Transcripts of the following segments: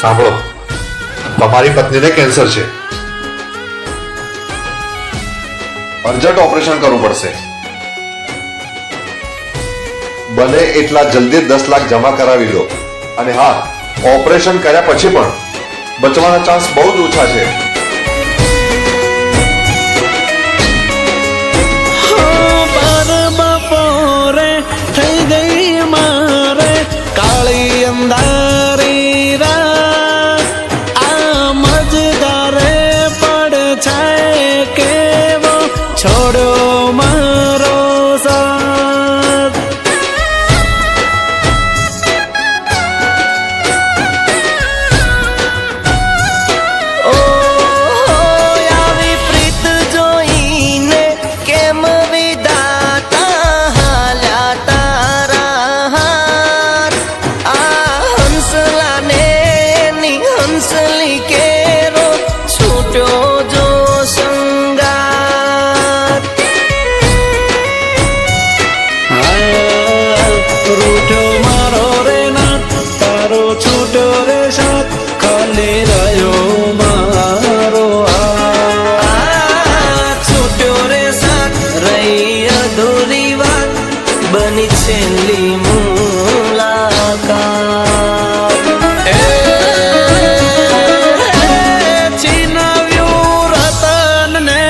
સાંભળો, તમારી પત્નીને કેન્સર છે, અર્જન્ટ ઓપરેશન કરવું પડશે. બને એટલા જલ્દી 10 લાખ જમા કરાવી લો. અને હા, ઓપરેશન કર્યા પછી પણ બચવાના ચાન્સ બહુ જ ઓછા છે. બપોરે થઈ ગઈ મારે કાળી અંધારી રાત, આ મજદારે પડ છે કેવો છોડ્યો મારો સાથ. ઓ આવી પ્રીત જોઈને કેમ વિદાતા હાલ્યા તારા હાથ, આ હંસલાને ની હંસલી કેરો છૂટ્યો જો સંગાત. રૂઠો મારો રે નાથ, તારો છૂટ્યો રે સાથ, ખાલી રહ્યો મારો હાથ. છૂટ્યો રે સાથ, રહી અધૂરી વાત, બની છેલ્લી મુલાકાત. છીનવ્યું રતન ને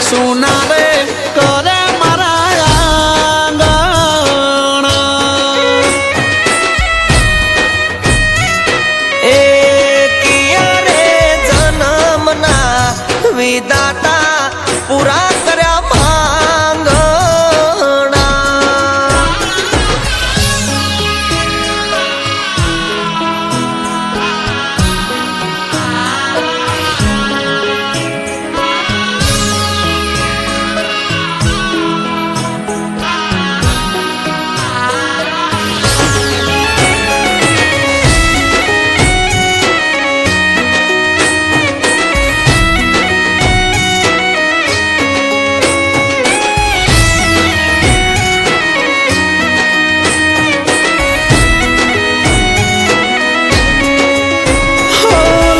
સોના રે કરે મારા આંગણા. એ કિયા રે જન્મના વિધાતા પૂરા કર્યા માંગણા.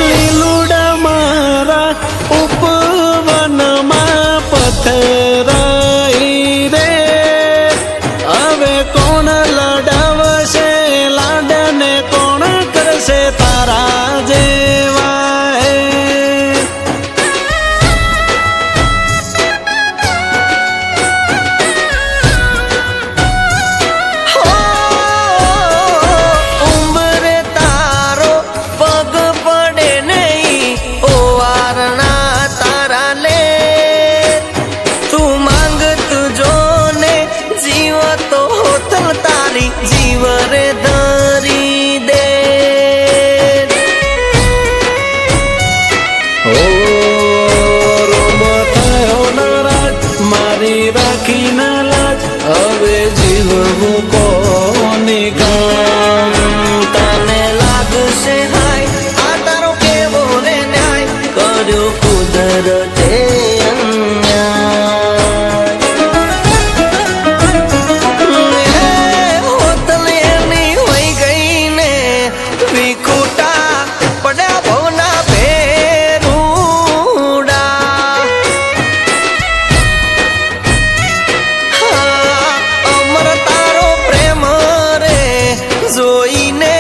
લીલુડા મારા ઉપવનમાં પથરાઈ રે, હવે કોણ લડાવશે લાડને, કોણ કરશે તારા જેવા હે. ઉંબરે તારો પગ પડે નહીં, ઓ વારણા તારા લે, તું માંગતું જો ને જીવ તો હોતલ તારી જીવ રે ધરી દે. ઓ રોમ થયો નારાજ, મારી રાખી ના લાજ, હવે જીવવું કોની કામ. તને લાગશે હાય આ તારો કેવો રે ન્યાય, કર્યો કુદરતે અન્યાય. હોતલ એની હોઈ ગઈ ને વિખૂટા પડ્યા ભવના ભેરુડા. અમર તારો પ્રેમ રે જોઈને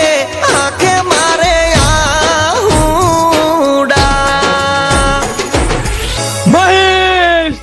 આંખે મારે આહુડા. મહેશ